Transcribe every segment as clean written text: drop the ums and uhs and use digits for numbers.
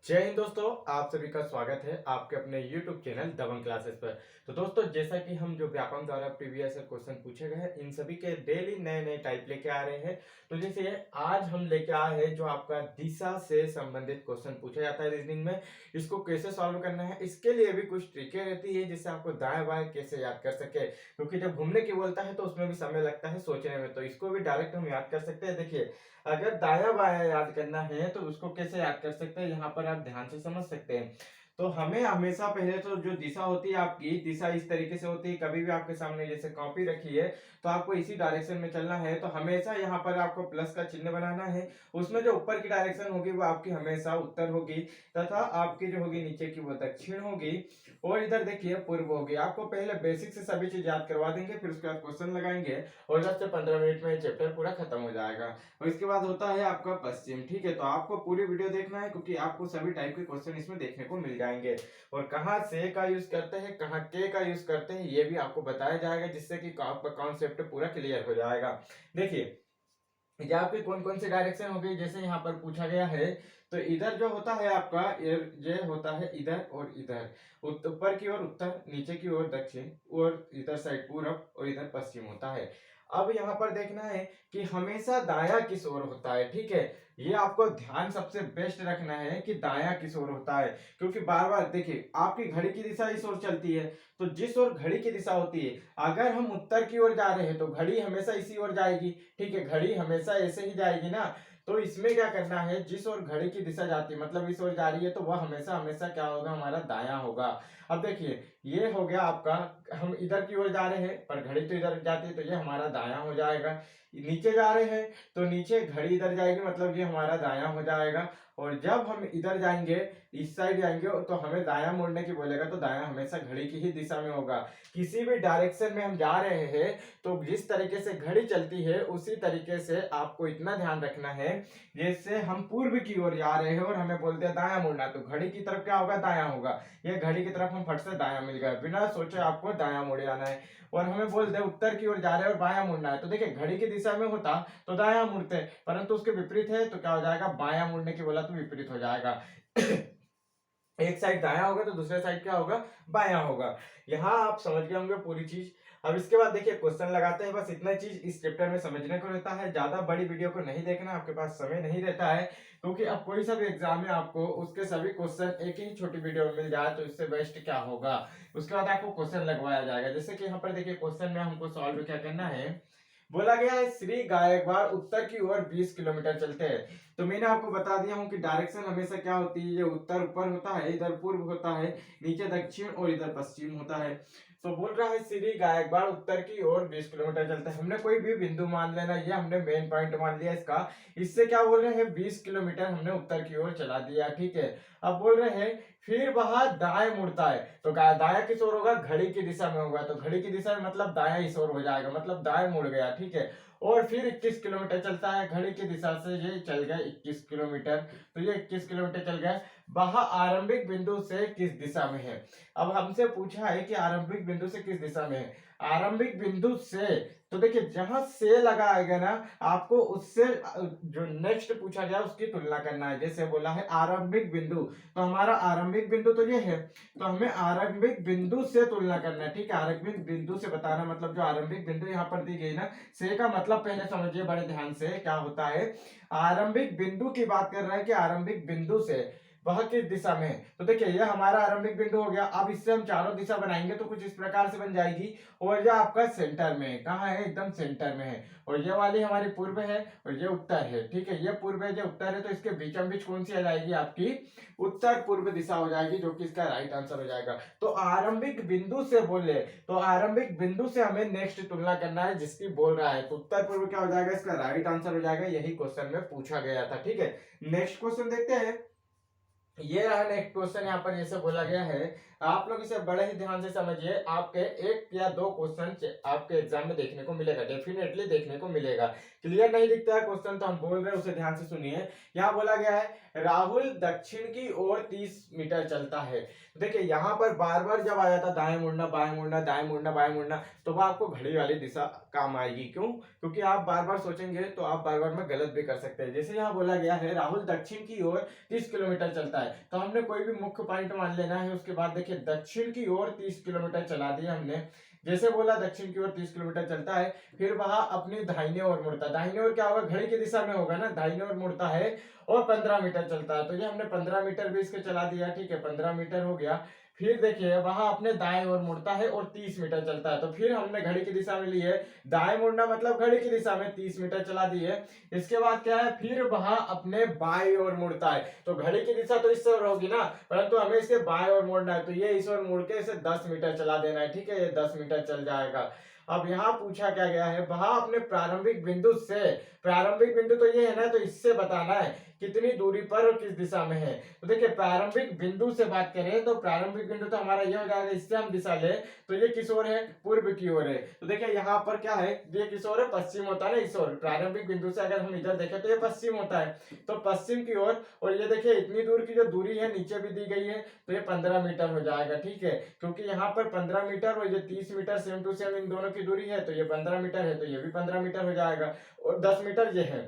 जय हिंद दोस्तों, आप सभी का स्वागत है आपके अपने YouTube चैनल दबंग क्लासेस पर। तो दोस्तों, जैसा कि हम जो व्यापम द्वारा प्रीवियस क्वेश्चन पूछे गए हैं, इन सभी के डेली नए नए टाइप लेके आ रहे हैं। तो जैसे आज हम लेके आए हैं जो आपका दिशा से संबंधित क्वेश्चन पूछा जाता है रीजनिंग में, इसको कैसे सॉल्व करना है, इसके लिए भी कुछ ट्रिकें रहती है जिससे आपको दाएं बाएं कैसे याद कर सके। क्योंकि जब घूमने की बोलता है तो उसमें भी समय लगता है सोचने में, तो इसको भी डायरेक्ट हम याद कर सकते हैं। देखिए, अगर दाया बाया याद करना है तो उसको कैसे याद कर सकते हैं, यहाँ पर आप ध्यान से समझ सकते हैं। तो हमें हमेशा पहले तो जो दिशा होती है, आपकी दिशा इस तरीके से होती है। कभी भी आपके सामने जैसे कॉपी रखी है तो आपको इसी डायरेक्शन में चलना है, तो हमेशा यहाँ पर आपको प्लस का चिन्ह बनाना है। उसमें जो ऊपर की डायरेक्शन होगी वो आपकी हमेशा उत्तर होगी, तथा आपकी जो होगी नीचे की वो दक्षिण होगी, और इधर देखिए पूर्व होगी। आपको पहले बेसिक से सभी चीज याद करवा देंगे, फिर उसके बाद क्वेश्चन लगाएंगे और 10 से 15 मिनट में चैप्टर पूरा खत्म हो जाएगा। और इसके बाद होता है आपका पश्चिम। ठीक है, तो आपको पूरी वीडियो देखना है क्योंकि आपको सभी टाइप के क्वेश्चन इसमें देखने को मिल जाएंगे। और कहाँ से का यूज करते हैं, कहाँ के का यूज करते हैं, ये भी आपको बताया जाएगा, जिससे कि आपका कॉन्सेप्ट पूरा क्लियर हो जाएगा। देखिए, ये आपके कौन कौन से डायरेक्शन हो गई, जैसे यहाँ पर पूछा गया है। तो इधर जो होता है आपका, ये होता है इधर और इधर। ऊपर की ओर उत्तर, नीचे की ओर दक्षिण, और इधर साइड पूरब, और इधर पश्चिम होता है। अब यहाँ पर देखना है कि हमेशा दाया किस ओर होता है। ठीक है, ये आपको ध्यान सबसे बेस्ट रखना है कि दाया किस ओर होता है। क्योंकि बार बार देखिए, आपकी घड़ी की दिशा इस ओर चलती है, तो जिस ओर घड़ी की दिशा होती है, अगर हम उत्तर की ओर जा रहे हैं तो घड़ी हमेशा इसी ओर जाएगी। ठीक है, घड़ी हमेशा ऐसे ही जाएगी ना। तो इसमें क्या करना है, जिस ओर घड़ी की दिशा जाती है, मतलब इस ओर जा रही है, तो वह हमेशा हमेशा क्या होगा, हमारा दाया होगा। अब देखिए, ये हो गया आपका, हम इधर की ओर जा रहे हैं पर घड़ी तो इधर जाती है, तो ये हमारा दाया हो जाएगा। नीचे जा रहे हैं तो नीचे घड़ी इधर जाएगी, मतलब ये हमारा दाया हो जाएगा। और जब हम इधर जाएंगे, इस साइड जाएंगे, तो हमें दाया मुड़ने की बोलेगा, तो दाया हमेशा घड़ी की ही दिशा में होगा। किसी भी डायरेक्शन में हम जा रहे हैं तो जिस तरीके से घड़ी चलती है उसी तरीके से आपको इतना ध्यान रखना है। जैसे हम पूर्व की ओर जा रहे हैं और हमें बोलते हैं दाया मुड़ना, तो घड़ी की तरफ क्या होगा, दाया होगा। ये घड़ी की तरफ हम फट से दाया मिल गए, बिना सोचे आपको दाया मुड़ जाना है। और हमें बोलते हैं उत्तर की ओर जा रहे हैं और बाया मुड़ना है, तो देखिए घड़ी की दिशा में होता तो दाया मुड़ते, परंतु उसके विपरीत है तो क्या हो जाएगा, बाया मुड़ने की बोला तो विपरीत हो जाएगा। एक साइड दाया होगा तो दूसरे साइड क्या होगा, बाया होगा। यहाँ आप समझ गए होंगे पूरी चीज। अब इसके बाद देखिए क्वेश्चन लगाते हैं, बस इतना चीज इस चैप्टर में समझने को रहता है। ज्यादा बड़ी वीडियो को नहीं देखना, आपके पास समय नहीं रहता है। क्योंकि अब कोई सा भी एग्जाम में आपको उसके सभी क्वेश्चन एक ही छोटी वीडियो में मिल जाए तो इससे बेस्ट क्या होगा। उसके बाद आपको क्वेश्चन लगवाया जाएगा। जैसे कि यहाँ पर देखिए क्वेश्चन में हमको सॉल्व क्या करना है। बोला गया है श्री गायकवाड़ उत्तर की ओर 20 किलोमीटर चलते हैं। तो मैंने आपको बता दिया हूं कि डायरेक्शन हमेशा क्या होती है, ये उत्तर ऊपर होता है, इधर पूर्व होता है, नीचे दक्षिण, और इधर पश्चिम होता है। तो बोल रहा है श्री गायकवाड़ उत्तर की ओर 20 किलोमीटर चलता है। हमने कोई भी बिंदु मान लेना, ये हमने मेन पॉइंट मान लिया इसका। इससे क्या बोल रहे हैं, 20 किलोमीटर हमने उत्तर की ओर चला दिया। ठीक है, अब बोल रहे हैं फिर वह दाएं मुड़ता है, तो दाया किस ओर होगा, घड़ी की दिशा में होगा, तो घड़ी की दिशा में मतलब दाया इस ओर हो जाएगा, मतलब दाएं मुड़ गया। ठीक है, और फिर 21 किलोमीटर चलता है, घड़ी की दिशा से ये चल गया 21 किलोमीटर। तो ये 21 किलोमीटर चल गया। वह आरंभिक बिंदु से किस दिशा में है। अब हमसे पूछा है कि आरंभिक बिंदु से किस दिशा में है। आरंभिक बिंदु से, तो देखिए जहां से लगा आएगा ना, आपको उससे जो नेक्स्ट पूछा गया उसकी तुलना करना है। जैसे बोला है आरंभिक बिंदु, तो हमारा आरंभिक बिंदु तो ये है, तो हमें आरंभिक बिंदु से तुलना करना है। ठीक है, आरंभिक बिंदु से बताना, मतलब जो आरंभिक बिंदु यहाँ पर दी गई ना, से का मतलब पहले समझिए बड़े ध्यान से क्या होता है। आरंभिक बिंदु की बात कर रहा है कि आरंभिक बिंदु से वह किस दिशा में है। तो देखिए ये हमारा आरंभिक बिंदु हो गया। अब इससे हम चारों दिशा बनाएंगे तो कुछ इस प्रकार से बन जाएगी। और यह आपका सेंटर में है, कहाँ है, एकदम सेंटर में है। और ये वाली हमारी पूर्व है और ये उत्तर है। ठीक है, ये पूर्व है, ये उत्तर है, तो इसके बीचम बीच कौन सी आ जाएगी, आपकी उत्तर पूर्व दिशा हो जाएगी, जो कि इसका राइट आंसर हो जाएगा। तो आरंभिक बिंदु से बोले तो आरंभिक बिंदु से हमें नेक्स्ट तुलना करना है जिसकी बोल रहा है, तो उत्तर पूर्व क्या हो जाएगा, इसका राइट आंसर हो जाएगा। यही क्वेश्चन में पूछा गया था। ठीक है, नेक्स्ट क्वेश्चन देखते हैं। ये रहा नेक्स्ट क्वेश्चन। यहाँ पर जैसे बोला गया है, आप लोग इसे बड़े ही ध्यान से समझिए। आपके एक या दो क्वेश्चन आपके एग्जाम में देखने को मिलेगा, डेफिनेटली देखने को मिलेगा। क्लियर नहीं दिखता है क्वेश्चन तो हम बोल रहे हैं उसे ध्यान से सुनिए। यहाँ बोला गया है राहुल दक्षिण की ओर 30 मीटर चलता है। देखिए यहाँ पर बार बार जब आ जाता दाएं मुड़ना बाएं मुड़ना दाएं मुड़ना बाएं मुड़ना, तो वह आपको घड़ी वाली दिशा काम आएगी। क्यों? क्योंकि आप बार बार सोचेंगे तो आप बार बार में गलत भी कर सकते हैं। जैसे यहाँ बोला गया है राहुल दक्षिण की ओर 30 किलोमीटर चलता है, तो हमने कोई भी मुख्य पॉइंट मान लेना है। उसके बाद देखिए दक्षिण की ओर 30 किलोमीटर चला दिया हमने। जैसे बोला दक्षिण की ओर 30 किलोमीटर चलता है, फिर वहां अपनी दाहिने ओर मुड़ता है। दाहिने ओर क्या होगा? घड़ी की दिशा में होगा ना, दाहिने ओर मुड़ता है और 15 मीटर चलता है। तो ये हमने 15 मीटर भी इसके चला दिया। ठीक है, 15 मीटर हो गया। फिर देखिए वहां अपने दाएं ओर मुड़ता है और 30 मीटर चलता है। तो फिर हमने घड़ी की दिशा में ली है, दाएं मुड़ना मतलब घड़ी की दिशा में 30 मीटर चला दिए। इसके बाद क्या है? फिर वहां अपने बाएं ओर मुड़ता है। तो घड़ी की दिशा तो इस ओर होगी ना, परंतु हमें इसके बाएं ओर मुड़ना है, तो ये इस ओर मुड़ के इसे 10 मीटर चला देना है। ठीक है, ये 10 मीटर चल जाएगा। अब यहाँ पूछा क्या गया है? वहां अपने प्रारंभिक बिंदु से, प्रारंभिक बिंदु तो ये है ना, तो इससे बताना है कितनी दूरी पर और किस दिशा में है। तो देखिए प्रारंभिक बिंदु से बात करें तो प्रारंभिक बिंदु तो हमारा ये हो जाएगा, इससे हम दिशा ले तो ये किस ओर है? पूर्व की ओर है। तो देखिए यहाँ पर क्या है? ये किस ओर है? पश्चिम होता है ना, इस ओर। प्रारंभिक बिंदु से अगर हम इधर देखें तो ये पश्चिम होता है, तो पश्चिम की ओर। और ये देखिए इतनी दूर की जो दूरी है नीचे भी दी गई है, तो ये 15 मीटर हो जाएगा। ठीक है, क्योंकि यहाँ पर 15 मीटर और ये 30 मीटर सेम टू सेम इन दोनों की दूरी है, तो ये 15 मीटर है, तो ये भी 15 मीटर हो जाएगा। और 10 मीटर ये है,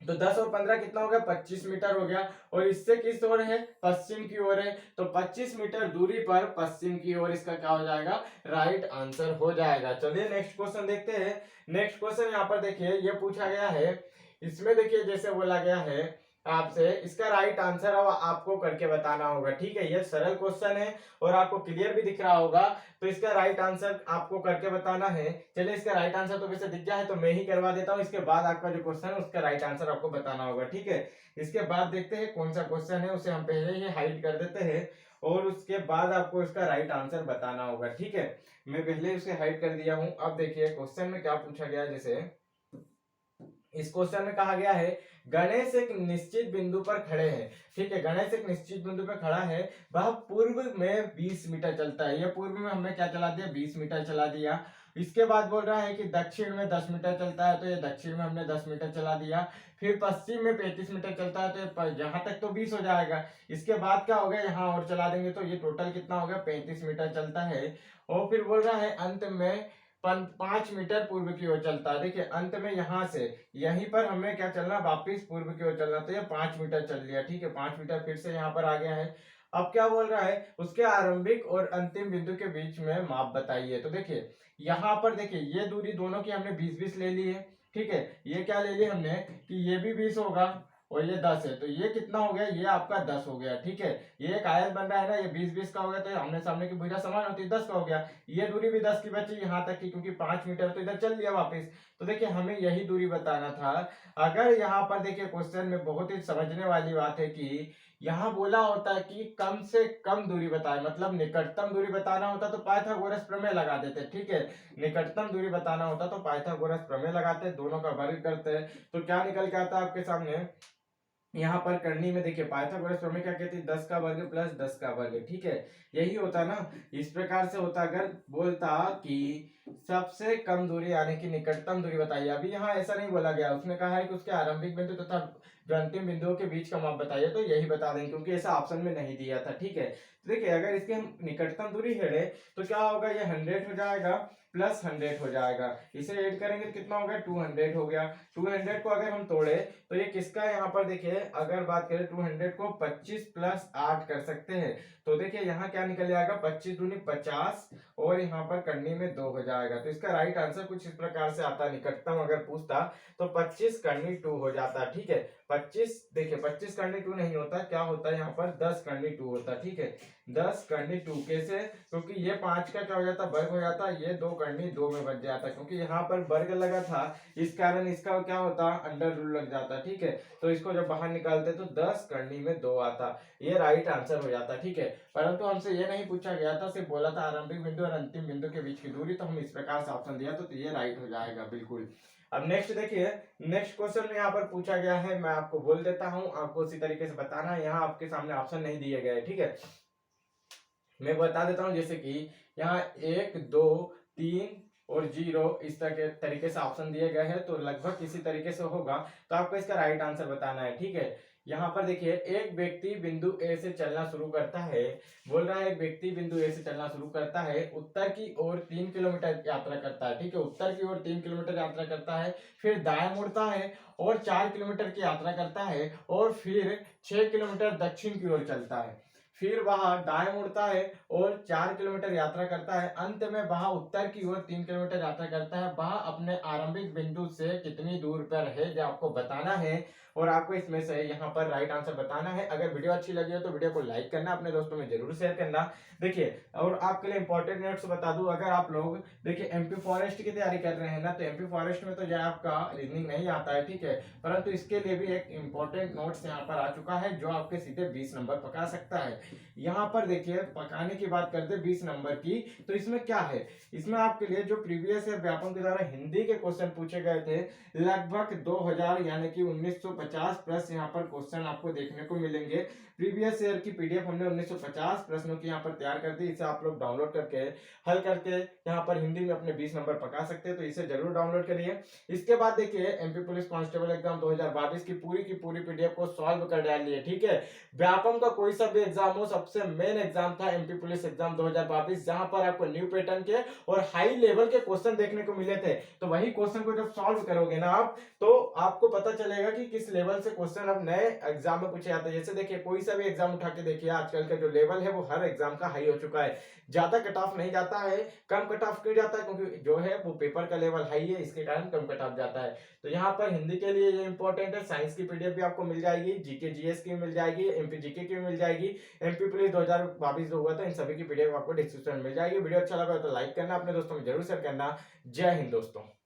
तो 10 और 15 कितना हो गया? 25 मीटर हो गया। और इससे किस ओर है? पश्चिम की ओर है। तो 25 मीटर दूरी पर पश्चिम की ओर इसका क्या हो जाएगा? राइट आंसर हो जाएगा। चलिए नेक्स्ट क्वेश्चन देखते हैं। नेक्स्ट क्वेश्चन यहाँ पर देखिए ये पूछा गया है, इसमें देखिए जैसे बोला गया है आपसे इसका राइट आंसर अब आपको करके बताना होगा। ठीक है, ये सरल क्वेश्चन है और आपको क्लियर भी दिख रहा होगा, तो इसका राइट आंसर आपको करके बताना है। चलिए इसका राइट आंसर तो वैसे दिख गया है, तो मैं ही करवा देता हूँ। इसके बाद आपका जो क्वेश्चन है उसका राइट आंसर आपको बताना होगा। ठीक है, इसके बाद देखते हैं कौन सा क्वेश्चन है, उसे हम पहले ही हाइड कर देते हैं और उसके बाद आपको इसका राइट आंसर बताना होगा। ठीक है, मैं पहले उसे हाइड कर दिया हूँ। अब देखिए क्वेश्चन में क्या पूछा गया। जैसे इस क्वेश्चन में कहा गया है गणेश एक निश्चित बिंदु पर खड़े हैं। ठीक है, गणेश एक निश्चित बिंदु पर खड़ा है, वह पूर्व में 20 मीटर चलता है। ये पूर्व में हमने क्या चला दिया? 20 मीटर चला दिया। इसके बाद बोल रहा है कि दक्षिण में 10 मीटर चलता है, तो ये दक्षिण में हमने 10 मीटर चला दिया। फिर पश्चिम में 35 मीटर चलता है, तो यहाँ तक तो 20 हो जाएगा। इसके बाद क्या हो गया? यहाँ और चला देंगे तो ये टोटल कितना हो गया? 35 मीटर चलता है। और फिर बोल रहा है अंत में 5 मीटर पूर्व की ओर चलता है। देखिए अंत में यहां से यहीं पर हमें क्या चलना? वापिस पूर्व की ओर चलना। तो ये 5 मीटर चल लिया। ठीक है, 5 मीटर फिर से यहाँ पर आ गया है। अब क्या बोल रहा है? उसके आरंभिक और अंतिम बिंदु के बीच में माप बताइए। तो देखिए यहाँ पर देखिए ये दूरी दोनों की हमने 20-20 ले ली है। ठीक है, ये क्या ले ली हमने कि ये भी 20 होगा और ये 10 है, तो ये कितना हो गया? ये आपका 10 हो गया। ठीक है, ये एक आयत बन रहा है ना, ये 20-20 का हो गया, तो आमने सामने की भुजा समान होती है, 10 का हो गया। ये दूरी भी 10 की बची यहाँ तक की, क्योंकि 5 मीटर तो इधर चल लिया वापस। तो देखिए हमें यही दूरी बताना था। अगर यहाँ पर देखिए क्वेश्चन में बहुत ही समझने वाली बात है कि यहाँ बोला होता है कि कम से कम दूरी बताए, मतलब निकटतम दूरी बताना होता तो पाइथागोरस प्रमेय लगा देते। ठीक है, निकटतम दूरी बताना होता तो पाइथागोरस प्रमेय लगाते, दोनों का वर्ग करते। तो क्या निकल के आता है आपके सामने? यहाँ पर करनी में देखिए पाइथागोरस प्रमेय क्या कहती है? 10 का वर्ग प्लस 10 का वर्ग। ठीक है, यही होता ना, इस प्रकार से होता। अगर बोलता कि सबसे कम दूरी यानी कि निकटतम दूरी बताइए, अभी यहाँ ऐसा नहीं बोला गया, उसने कहा है कि उसके आरंभिक बिंदु तथा जो अंतिम बिंदुओं के बीच का माप बताइए, तो यही बता देंगे क्योंकि ऐसा ऑप्शन में नहीं दिया था। ठीक है, तो देखिए अगर इसकी हम निकटतम दूरी हेड़े तो क्या होगा? ये 100 हो जाएगा प्लस 100 हो जाएगा। इसे ऐड करेंगे तो कितना हो गया? 200 हो गया। 200 को अगर हम तोड़े तो ये किसका? यहाँ पर देखिए अगर बात करें 200 को 25 प्लस 8 कर सकते हैं, तो देखिए यहाँ क्या निकल जाएगा? 25 दूनी 50 और यहाँ पर करनी में 2 हो जाएगा। तो इसका राइट आंसर कुछ इस प्रकार से आता। निकटतम अगर पूछता तो 25 करनी 2 हो जाता। ठीक है, 25 देखिए 25 करनी 2 नहीं होता, क्या होता है यहाँ पर? 10 करनी 2 होता। ठीक है, 10 करनी 2 कैसे? क्योंकि ये 5 का क्या हो जाता? वर्ग हो जाता, ये 2 करनी 2 में बच जाता, क्योंकि यहाँ पर वर्ग लगा था इस कारण इसका क्या होता? अंडर रूल लग जाता। ठीक है, तो इसको जब बाहर निकालते तो 10 करनी में 2 आता, ये राइट आंसर हो जाता। ठीक है, परंतु हमसे ये नहीं पूछा गया था, सिर्फ बोला था आरंभिक बिंदु और अंतिम बिंदु के बीच की दूरी, तो हम इस प्रकार से ऑप्शन दिया, तो ये राइट हो जाएगा बिल्कुल। अब नेक्स्ट देखिए, नेक्स्ट क्वेश्चन में यहाँ पर पूछा गया है, मैं आपको बोल देता हूँ, आपको उसी तरीके से बताना है। यहाँ आपके सामने ऑप्शन नहीं दिए गए। ठीक है, मैं बता देता हूँ, जैसे कि यहाँ 1 2 3 और 0 इस तरह के तरीके से ऑप्शन दिए गए हैं, तो लगभग इसी तरीके से होगा। तो आपको इसका राइट आंसर बताना है, ठीक है। यहाँ पर देखिए, एक व्यक्ति बिंदु ए से चलना शुरू करता है, बोल रहा है एक व्यक्ति बिंदु ए से चलना शुरू करता है, उत्तर की ओर 3 किलोमीटर यात्रा करता है, ठीक है, उत्तर की ओर 3 किलोमीटर यात्रा करता है, फिर दाएं मुड़ता है और 4 किलोमीटर की यात्रा करता है, और फिर 6 किलोमीटर दक्षिण की ओर चलता है, फिर वह दाएं मुड़ता है और 4 किलोमीटर यात्रा करता है, अंत में वह उत्तर की ओर 3 किलोमीटर यात्रा करता है। वह अपने आरंभिक बिंदु से कितनी दूर पर है, जो आपको बताना है, और आपको इसमें से यहाँ पर राइट आंसर बताना है। अगर वीडियो अच्छी लगी हो तो वीडियो को लाइक करना, अपने दोस्तों में जरूर शेयर करना। देखिए, और आपके लिए इंपॉर्टेंट नोट्स बता दूं, अगर आप लोग देखिए एमपी फॉरेस्ट की तैयारी कर रहे हैं ना, तो एमपी फॉरेस्ट में तो जो आपका रीजनिंग नहीं आता है, ठीक है, परंतु इसके लिए भी एक इंपॉर्टेंट नोट्स यहाँ पर आ चुका है, जो आपके सीधे 20 नंबर पका सकता है। यहाँ पर देखिए, पकाने की बात करते हैं 20 नंबर की, तो इसमें क्या है, इसमें आपके लिए जो प्रीवियस ईयर व्यापम के द्वारा हिंदी के क्वेश्चन पूछे गए थे, लगभग 2000 यानी कि 1950 प्लस यहाँ पर क्वेश्चन आपको देखने को मिलेंगे। प्रीवियस ईयर की पीडीएफ हमने 1950 प्रश्नों की यहाँ पर तैयार कर दी, इसे आप लोग डाउनलोड करके हल करके यहाँ पर हिंदी में अपने 20 नंबर पका सकते हैं, तो इसे जरूर डाउनलोड करिए। इसके बाद देखिए, एमपी पुलिस कांस्टेबल एग्जाम 2022 की पूरी पीडीएफ को सॉल्व कर डालिए, ठीक है। व्यापम का कोई सा भी एग्जाम हो, सबसे मेन एग्जाम था एमपी पुलिस एग्जाम 2022, जहां पर आपको न्यू पैटर्न के और हाई लेवल के क्वेश्चन देखने को मिले थे। तो वही क्वेश्चन को जब सॉल्व करोगे ना आप, तो आपको पता चलेगा कि किस लेवल से क्वेश्चन अब नए एग्जाम में पूछे जाते हैं। जैसे देखिए, कोई सा भी एग्जाम उठा के देखिए, आजकल का जो लेवल है वो हर एग्जाम का हाई हो चुका है। ज्यादा कट ऑफ नहीं जाता है, कम कट ऑफ क्यों जाता है, क्योंकि जो है वो पेपर का लेवल हाई है, इसके कारण कम कट ऑफ जाता है। तो यहाँ पर हिंदी के लिए ये इंपॉर्टेंट है। साइंस की पीडीएफ भी आपको मिल जाएगी, जीके जीएस की मिल जाएगी, एमपी जीके की मिल जाएगी, एमपी पुलिस 2022 जो हुआ था, इन सभी की पीडीएफ आपको डिस्क्रिप्शन में मिल जाएगी। वीडियो अच्छा लगा तो लाइक करना, अपने दोस्तों में जरूर शेयर करना। जय हिंद दोस्तों।